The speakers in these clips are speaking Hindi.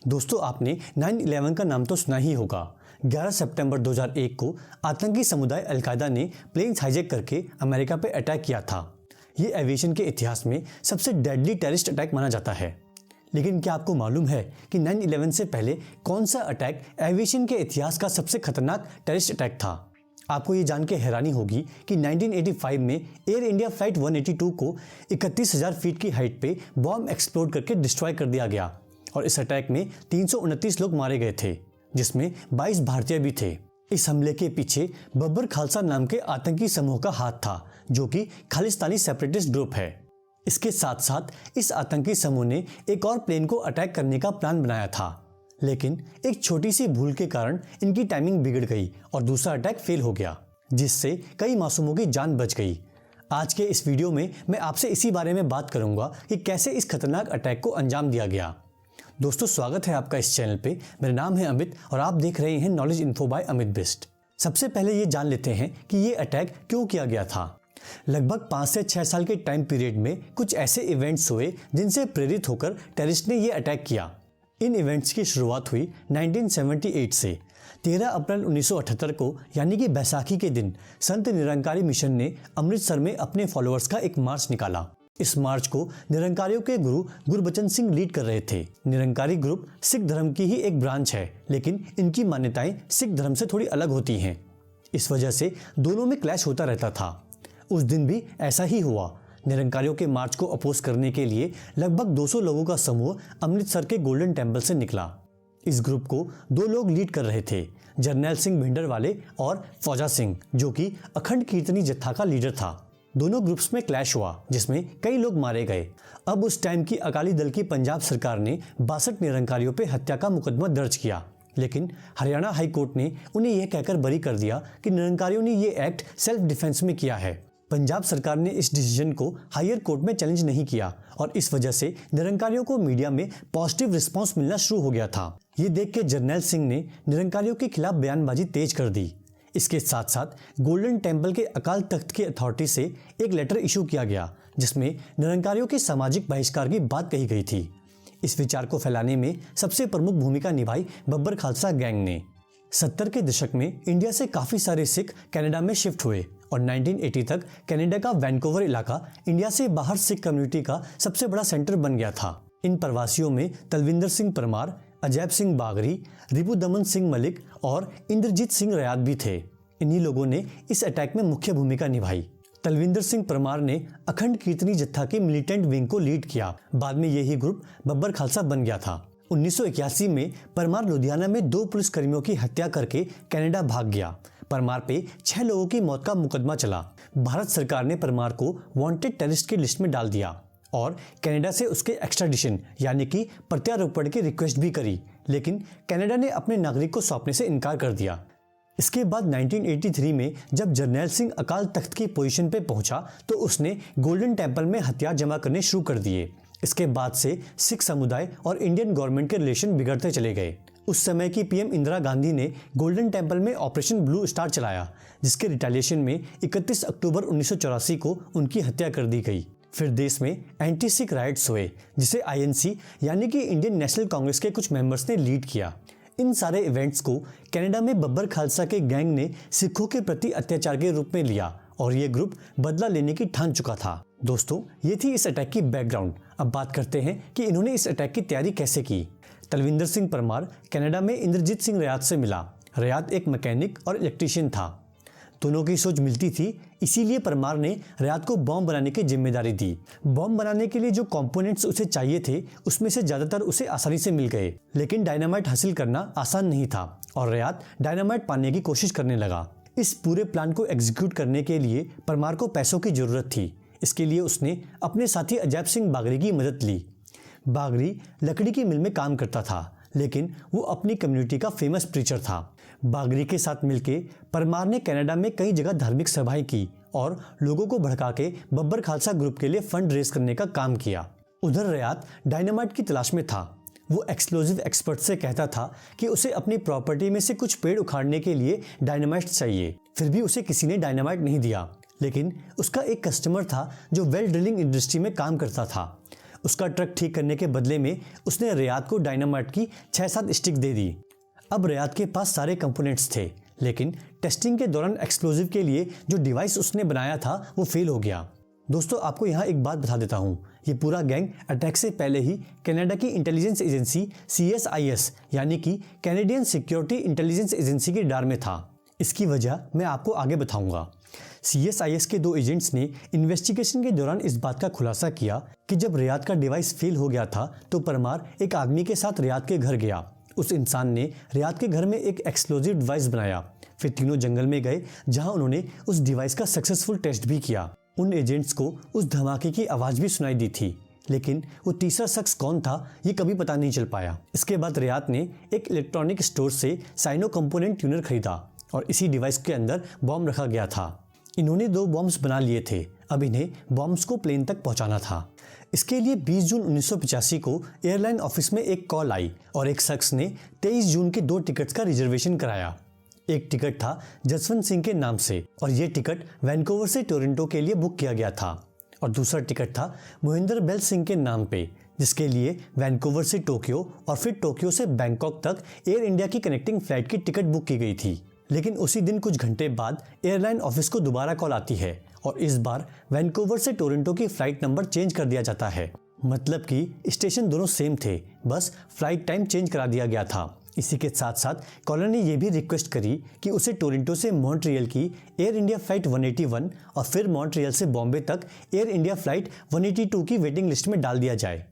दोस्तों आपने 9/11 का नाम तो सुना ही होगा। 11 सितंबर 2001 को आतंकी समुदाय अलकायदा ने प्लेन्स हाईजैक करके अमेरिका पे अटैक किया था। ये एविएशन के इतिहास में सबसे डेडली टेररिस्ट अटैक माना जाता है। लेकिन क्या आपको मालूम है कि 9/11 से पहले कौन सा अटैक एविएशन के इतिहास का सबसे खतरनाक टेररिस्ट अटैक था? आपको ये जान के हैरानी होगी कि 1985 में एयर इंडिया फ्लाइट 182 को 31,000 फीट की हाइट पे बॉम्ब एक्सप्लोड करके डिस्ट्रॉय कर दिया गया और इस अटैक में 329 लोग मारे गए थे, जिसमें 22 भारतीय भी थे। इस हमले के पीछे बब्बर खालसा नाम के आतंकी समूह का हाथ था, जो कि खालिस्तानी सेपरेटिस्ट ग्रुप है। इसके साथ साथ इस आतंकी समूह ने एक और प्लेन को अटैक करने का प्लान बनाया था, लेकिन एक छोटी सी भूल के कारण इनकी टाइमिंग बिगड़ गई और दूसरा अटैक फेल हो गया, जिससे कई मासूमों की जान बच गई। आज के इस वीडियो में मैं आपसे इसी बारे में बात करूंगा कि कैसे इस खतरनाक अटैक को अंजाम दिया गया। दोस्तों स्वागत है आपका इस चैनल पे। मेरा नाम है अमित और आप देख रहे हैं knowledge info by Amit Bisht. सबसे पहले ये जान लेते हैं कि ये अटैक क्यों किया गया था। लगभग 5 से 6 साल के टाइम पीरियड में कुछ ऐसे इवेंट्स हुए जिनसे प्रेरित होकर टेररिस्ट ने ये अटैक किया। इन इवेंट्स की शुरुआत हुई 1978 से। 13 अप्रैल 1978 को यानी कि बैसाखी के दिन संत निरंकारी मिशन ने अमृतसर में अपने फॉलोअर्स का एक मार्च निकाला। इस मार्च को निरंकारियों के गुरु गुरबचन सिंह लीड कर रहे थे। निरंकारी ग्रुप सिख धर्म की ही एक ब्रांच है, लेकिन इनकी मान्यताएं सिख धर्म से थोड़ी अलग होती हैं। इस वजह से दोनों में क्लैश होता रहता था। उस दिन भी ऐसा ही हुआ। निरंकारियों के मार्च को अपोज करने के लिए लगभग 200 लोगों का समूह अमृतसर के गोल्डन टेम्पल से निकला। इस ग्रुप को 2 लोग लीड कर रहे थे, जर्नैल सिंह भिंडरवाले और फौजा सिंह, जो कि अखंड कीर्तनी जत्था का लीडर था। दोनों ग्रुप्स में क्लैश हुआ, जिसमें कई लोग मारे गए। अब उस टाइम की अकाली दल की पंजाब सरकार ने 62 निरंकारियों पे हत्या का मुकदमा दर्ज किया, लेकिन हरियाणा हाई कोर्ट ने उन्हें यह कहकर बरी कर दिया कि निरंकारियों ने यह एक्ट सेल्फ डिफेंस में किया है। पंजाब सरकार ने इस डिसीजन को हायर कोर्ट में चैलेंज नहीं किया और इस वजह से निरंकारियों को मीडिया में पॉजिटिव रिस्पांस मिलना शुरू हो गया था। ये देख के जर्नैल सिंह ने निरंकारियों के खिलाफ बयानबाजी तेज कर दी। इसके साथ साथ गोल्डन टेम्पल के अकाल तख्त की अथॉरिटी से एक लेटर इशू किया गया, जिसमें निरंकारियों के सामाजिक बहिष्कार की बात कही गई थी। इस विचार को फैलाने में सबसे प्रमुख भूमिका निभाई बब्बर खालसा गैंग ने। 70 के दशक में इंडिया से काफी सारे सिख कनाडा में शिफ्ट हुए और 1980 तक कनाडा का वैंकूवर इलाका इंडिया से बाहर सिख कम्युनिटी का सबसे बड़ा सेंटर बन गया था। इन प्रवासियों में तलविंदर सिंह परमार, अजैब सिंह बागरी, रिपु दमन सिंह मलिक और इंद्रजीत सिंह रयात भी थे। इन्हीं लोगों ने इस अटैक में मुख्य भूमिका निभाई। तलविंदर सिंह परमार ने अखंड कीर्तनी जत्था के मिलिटेंट विंग को लीड किया। बाद में यही ग्रुप बब्बर खालसा बन गया था। 1981 में परमार लुधियाना में 2 पुलिसकर्मियों की हत्या करके कनाडा भाग गया। परमार पे 6 लोगों की मौत का मुकदमा चला। भारत सरकार ने परमार को वांटेड टेररिस्ट की लिस्ट में डाल दिया और कनाडा से उसके एक्स्ट्राडिशन यानी कि प्रत्यारोपण की रिक्वेस्ट भी करी, लेकिन कनाडा ने अपने नागरिक को सौंपने से इनकार कर दिया। इसके बाद 1983 में जब जर्नैल सिंह अकाल तख्त की पोजीशन पे पहुंचा तो उसने गोल्डन टेम्पल में हथियार जमा करने शुरू कर दिए। इसके बाद से सिख समुदाय और इंडियन गवर्नमेंट के रिलेशन बिगड़ते चले गए। उस समय की पीएम इंदिरा गांधी ने गोल्डन टेम्पल में ऑपरेशन ब्लू स्टार चलाया, जिसके रिटेलिएशन में 31 अक्टूबर 1984 को उनकी हत्या कर दी गई। फिर देश में एंटी सिख राइट्स हुए, जिसे आईएनसी यानी कि इंडियन नेशनल कांग्रेस के कुछ मेंबर्स ने लीड किया। इन सारे इवेंट्स को कनाडा में बब्बर खालसा के गैंग ने सिखों के प्रति अत्याचार के रूप में लिया और ये ग्रुप बदला लेने की ठान चुका था। दोस्तों ये थी इस अटैक की बैकग्राउंड। अब बात करते हैं कि इन्होंने इस अटैक की तैयारी कैसे की। तलविंदर सिंह परमार कनाडा में इंद्रजीत सिंह रयात से मिला। रयात एक मैकेनिक और इलेक्ट्रीशियन था। दोनों की सोच मिलती थी, इसीलिए परमार ने रयात को बॉम्ब बनाने की जिम्मेदारी दी। बॉम्ब बनाने के लिए जो कंपोनेंट्स उसे चाहिए थे उसमें से ज्यादातर उसे आसानी से मिल गए, लेकिन डायनामाइट हासिल करना आसान नहीं था और रयात डायनामाइट पाने की कोशिश करने लगा। इस पूरे प्लान को एग्जीक्यूट करने के लिए परमार को पैसों की जरूरत थी। इसके लिए उसने अपने साथी अजैब सिंह बागरी की मदद ली। बागरी लकड़ी की मिल में काम करता था, लेकिन वो अपनी कम्युनिटी का फेमस प्रीचर था। बागरी के साथ मिलके परमार ने कनाडा में कई जगह धार्मिक सभाएं की और लोगों को भड़का के बब्बर खालसा ग्रुप के लिए फंड रेज करने का काम किया। उधर रयात डायनामाइट की तलाश में था। वो एक्सप्लोजिव एक्सपर्ट से कहता था कि उसे अपनी प्रॉपर्टी में से कुछ पेड़ उखाड़ने के लिए डायनामाइट चाहिए। फिर भी उसे किसी ने डायनामाइट नहीं दिया, लेकिन उसका एक कस्टमर था जो वेल ड्रिलिंग इंडस्ट्री में काम करता था। उसका ट्रक ठीक करने के बदले में उसने रियाद को डायनामाइट की 6-7 स्टिक दे दी। अब रियाद के पास सारे कंपोनेंट्स थे, लेकिन टेस्टिंग के दौरान एक्सप्लोजिव के लिए जो डिवाइस उसने बनाया था वो फेल हो गया। दोस्तों, आपको यहाँ एक बात बता देता हूँ, ये पूरा गैंग अटैक से पहले ही कनाडा की इंटेलिजेंस एजेंसी CSIS यानी कि कैनेडियन सिक्योरिटी इंटेलिजेंस एजेंसी के डार में था। इसकी वजह मैं आपको आगे बताऊंगा। CSIS के 2 एजेंट्स ने इन्वेस्टिगेशन के दौरान इस बात का खुलासा किया कि जब रियाद का डिवाइस फेल हो गया था तो परमार एक आदमी के साथ रियाद के घर गया। उस इंसान ने रियाद के घर में एक एक्सप्लोजिव डिवाइस बनाया। फिर तीनों जंगल में गए जहां उन्होंने उस डिवाइस का सक्सेसफुल टेस्ट भी किया। उन एजेंट्स को उस धमाके की आवाज़ भी सुनाई दी थी, लेकिन वो तीसरा शख्स कौन था ये कभी पता नहीं चल पाया। इसके बाद रियाद ने एक इलेक्ट्रॉनिक स्टोर से साइनो कंपोनेंट ट्यूनर खरीदा और इसी डिवाइस के अंदर बॉम्ब रखा गया था। इन्होंने 2 बॉम्ब्स बना लिए थे, अब इन्हें बॉम्ब्स को प्लेन तक पहुंचाना था। इसके लिए 20 जून 1985 को एयरलाइन ऑफिस में एक कॉल आई और एक शख्स ने 23 जून के 2 टिकट्स का रिजर्वेशन कराया। एक टिकट था जसवंत सिंह के नाम से और ये टिकट वैंकूवर से टोरंटो के लिए बुक किया गया था, और दूसरा टिकट था मोहिंदर बेल सिंह के नाम पे, जिसके लिए वैंकूवर से टोक्यो और फिर टोक्यो से बैंकॉक तक एयर इंडिया की कनेक्टिंग फ्लाइट की टिकट बुक की गई थी। लेकिन उसी दिन कुछ घंटे बाद एयरलाइन ऑफिस को दोबारा कॉल आती है और इस बार वैंकूवर से टोरंटो की फ्लाइट नंबर चेंज कर दिया जाता है। मतलब कि स्टेशन दोनों सेम थे, बस फ्लाइट टाइम चेंज करा दिया गया था। इसी के साथ साथ कॉलर ने यह भी रिक्वेस्ट करी कि उसे टोरंटो से मॉन्ट्रियल की एयर इंडिया फ्लाइट 181 और फिर मॉन्ट्रियल से बॉम्बे तक एयर इंडिया फ्लाइट 182 की वेटिंग लिस्ट में डाल दिया जाए।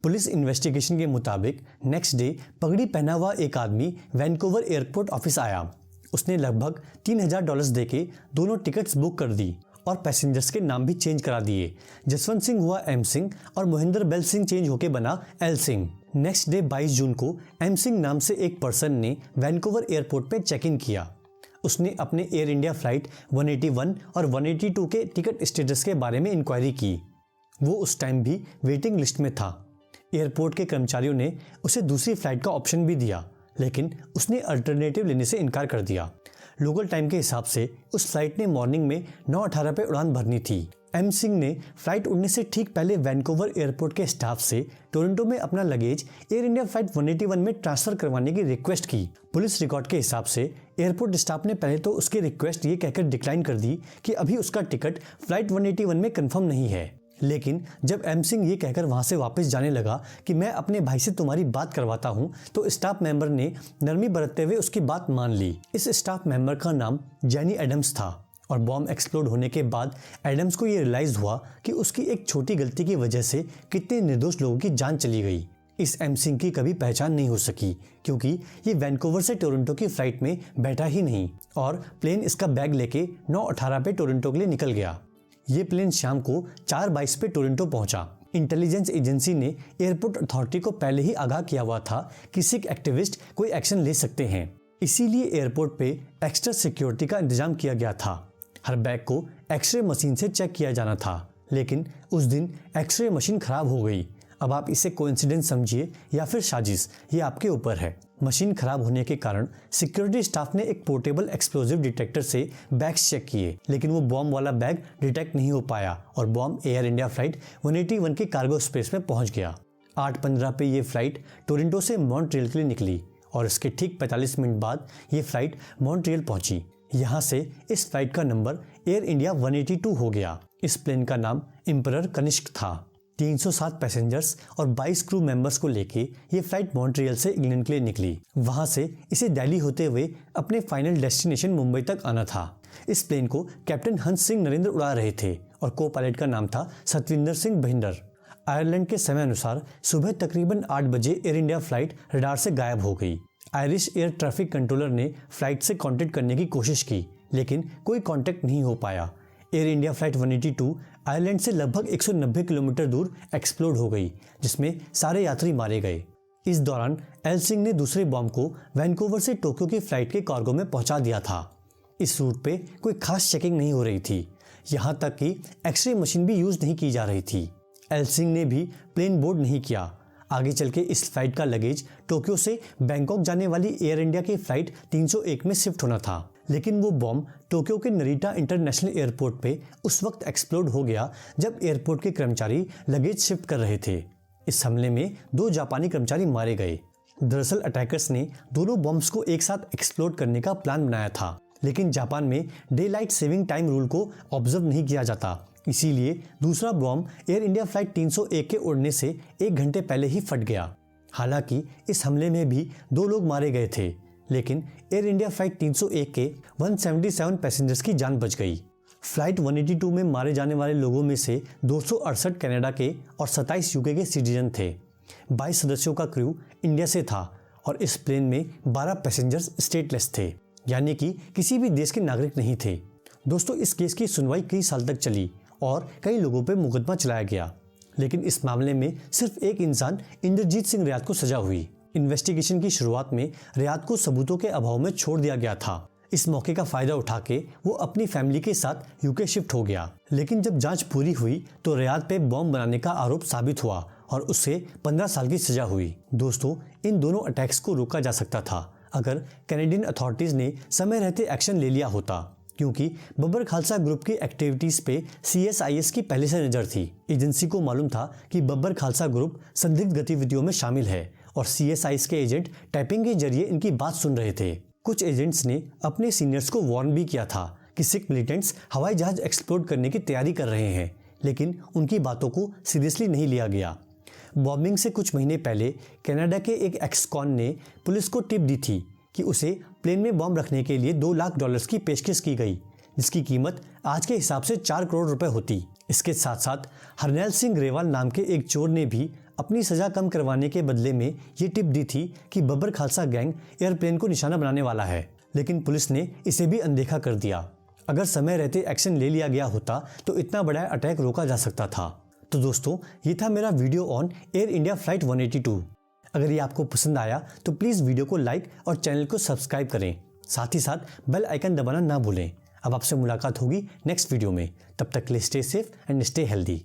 पुलिस इन्वेस्टिगेशन के मुताबिक नेक्स्ट डे पगड़ी पहना हुआ एक आदमी वैंकूवर एयरपोर्ट ऑफिस आया। उसने लगभग $3000 देके दोनों टिकट्स बुक कर दी और पैसेंजर्स के नाम भी चेंज करा दिए। जसवंत सिंह हुआ M सिंह और मोहिंदर बेल सिंह चेंज होके बना L सिंह। नेक्स्ट डे 22 जून को M सिंह नाम से एक पर्सन ने वैंकूवर एयरपोर्ट पे चेक इन किया। उसने अपने एयर इंडिया फ्लाइट 181 और 182 के टिकट स्टेटस के बारे में इंक्वायरी की। वो उस टाइम भी वेटिंग लिस्ट में था। एयरपोर्ट के कर्मचारियों ने उसे दूसरी फ्लाइट का ऑप्शन भी दिया, लेकिन उसने अल्टरनेटिव लेने से इनकार कर दिया। लोकल टाइम के हिसाब से उस फ्लाइट ने मॉर्निंग में 9:18 पे उड़ान भरनी थी। M सिंह ने फ्लाइट उड़ने से ठीक पहले वैंकूवर एयरपोर्ट के स्टाफ से टोरंटो में अपना लगेज एयर इंडिया फ्लाइट 181 में ट्रांसफर करवाने की रिक्वेस्ट की। पुलिस रिकॉर्ड के हिसाब से एयरपोर्ट स्टाफ ने पहले तो उसकी रिक्वेस्ट ये कहकर डिक्लाइन कर दी कि अभी उसका टिकट फ्लाइट 181 में कंफर्म नहीं है। लेकिन जब M सिंह ये कहकर वहां से वापस जाने लगा कि मैं अपने भाई से तुम्हारी बात करवाता हूं, तो स्टाफ मेंबर ने नरमी बरतते हुए उसकी बात मान ली। इस स्टाफ मेंबर का नाम जेनी एडम्स था और बॉम्ब एक्सप्लोड होने के बाद एडम्स को ये रियलाइज हुआ कि उसकी एक छोटी गलती की वजह से कितने निर्दोष लोगों की जान चली गई। इस M सिंह की कभी पहचान नहीं हो सकी क्योंकि ये वैंकूवर से टोरंटो की फ्लाइट में बैठा ही नहीं और प्लेन इसका बैग लेके 9:18 पे टोरंटो के लिए निकल गया। ये प्लेन शाम को 4:22 पे टोरंटो पहुंचा। इंटेलिजेंस एजेंसी ने एयरपोर्ट अथॉरिटी को पहले ही आगाह किया हुआ था कि सिख एक्टिविस्ट कोई एक्शन ले सकते हैं, इसीलिए एयरपोर्ट पे एक्स्ट्रा सिक्योरिटी का इंतजाम किया गया था। हर बैग को एक्सरे मशीन से चेक किया जाना था, लेकिन उस दिन एक्सरे मशीन खराब हो गई। अब आप इसे कोइंसिडेंस समझिए या फिर साजिश, ये आपके ऊपर है। मशीन खराब होने के कारण सिक्योरिटी स्टाफ ने एक पोर्टेबल एक्सप्लोजिव डिटेक्टर से बैग्स चेक किए, लेकिन वो बॉम्ब वाला बैग डिटेक्ट नहीं हो पाया और बॉम्ब एयर इंडिया फ्लाइट 181 के कार्गो स्पेस में पहुंच गया। 8:15 पे ये फ्लाइट टोरंटो से मॉन्ट्रियल के लिए निकली और इसके ठीक 45 मिनट बाद ये फ्लाइट मॉन्ट्रियल पहुंची। यहाँ से इस फ्लाइट का नंबर एयर इंडिया 182 हो गया। इस प्लेन का नाम एम्परर कनिष्क था। 307 पैसेंजर्स और 22 क्रू मेंबर्स को लेके ये फ्लाइट मॉन्ट्रियल से इंग्लैंड के लिए निकली। वहां से इसे दिल्ली होते हुए अपने फाइनल डेस्टिनेशन मुंबई तक आना था। इस प्लेन को कैप्टन हंस सिंह नरेंद्र उड़ा रहे थे और को पायलट का नाम था सतविंदर सिंह बहिंदर। आयरलैंड के समय अनुसार सुबह तकरीबन 8 बजे एयर इंडिया फ्लाइट रडार से गायब हो गई। आयरिश एयर ट्रैफिक कंट्रोलर ने फ्लाइट से कांटेक्ट करने की कोशिश की, लेकिन कोई कांटेक्ट नहीं हो पाया। एयर इंडिया फ्लाइट 182 आयरलैंड से लगभग 190 किलोमीटर दूर एक्सप्लोड हो गई, जिसमें सारे यात्री मारे गए। इस दौरान एल सिंह ने दूसरे बॉम्ब को वैंकूवर से टोक्यो की फ्लाइट के कार्गो में पहुंचा दिया था। इस रूट पे कोई खास चेकिंग नहीं हो रही थी, यहाँ तक कि एक्सरे मशीन भी यूज नहीं की जा रही थी। एल सिंह ने भी प्लेन बोर्ड नहीं किया। आगे चल के इस फ्लाइट का लगेज टोक्यो से बैंकॉक जाने वाली एयर इंडिया की फ्लाइट 301 में शिफ्ट होना था, लेकिन वो बॉम्ब टोक्यो के नरीटा इंटरनेशनल एयरपोर्ट पे उस वक्त एक्सप्लोड हो गया जब एयरपोर्ट के कर्मचारी लगेज शिफ्ट कर रहे थे। इस हमले में 2 जापानी कर्मचारी मारे गए। दरअसल अटैकर्स ने दोनों बॉम्ब्स को एक साथ एक्सप्लोड करने का प्लान बनाया था, लेकिन जापान में day light saving time rule को ऑब्जर्व नहीं किया जाता, इसीलिए दूसरा बॉम्ब एयर इंडिया फ्लाइट 301 के उड़ने से 1 घंटे पहले ही फट गया। हालांकि इस हमले में भी 2 लोग मारे गए थे, लेकिन एयर इंडिया फ्लाइट 301 के 177 पैसेंजर्स की जान बच गई। फ्लाइट 182 में मारे जाने वाले लोगों में से 268 कनाडा के और 27 यूके के सिटीजन थे। 22 सदस्यों का क्रू इंडिया से था और इस प्लेन में 12 पैसेंजर्स स्टेटलेस थे, यानी कि किसी भी देश के नागरिक नहीं थे। दोस्तों, इस केस की सुनवाई कई साल तक चली और कई लोगों पर मुकदमा चलाया गया, लेकिन इस मामले में सिर्फ एक इंसान इंद्रजीत सिंह रियाद को सजा हुई। इन्वेस्टिगेशन की शुरुआत में रियाद को सबूतों के अभाव में छोड़ दिया गया था। इस मौके का फायदा उठा के वो अपनी फैमिली के साथ यूके शिफ्ट हो गया, लेकिन जब जांच पूरी हुई तो रियाद पे बॉम्ब बनाने का आरोप साबित हुआ और उससे 15 साल की सजा हुई। दोस्तों, इन दोनों अटैक्स को रोका जा सकता था अगर कैनेडियन अथॉरिटीज ने समय रहते एक्शन ले लिया होता, क्योंकि बब्बर खालसा ग्रुप की एक्टिविटीज पे CSIS की पहले से नजर थी। एजेंसी को मालूम था कि बब्बर खालसा ग्रुप संदिग्ध गतिविधियों में शामिल है और CSIS के एजेंट टैपिंग के जरिए इनकी बात सुन रहे थे। कुछ एजेंट्स ने अपने सीनियर्स को वार्न भी किया था कि सिख मिलिटेंट्स हवाई जहाज एक्सप्लोड करने की तैयारी कर रहे हैं, लेकिन उनकी बातों को सीरियसली नहीं लिया गया। बॉम्बिंग से कुछ महीने पहले कनाडा के एक एक्स-कॉन ने पुलिस को टिप दी थी कि उसे प्लेन में बॉम्ब रखने के लिए $2 लाख की पेशकश की गई, जिसकी कीमत आज के हिसाब से 4 करोड़ रुपए होती। इसके साथ साथ हरनैल सिंह ग्रेवाल नाम के एक चोर ने भी अपनी सजा कम करवाने के बदले में ये टिप दी थी कि बब्बर खालसा गैंग एयरप्लेन को निशाना बनाने वाला है, लेकिन पुलिस ने इसे भी अनदेखा कर दिया। अगर समय रहते एक्शन ले लिया गया होता तो इतना बड़ा अटैक रोका जा सकता था। तो दोस्तों, ये था मेरा video on air India flight 182। अगर ये आपको पसंद आया तो प्लीज़ वीडियो को लाइक और चैनल को सब्सक्राइब करें, साथ ही साथ बेल आइकन दबाना ना भूलें। अब आपसे मुलाकात होगी नेक्स्ट वीडियो में, तब तक के लिए stay safe and stay healthy.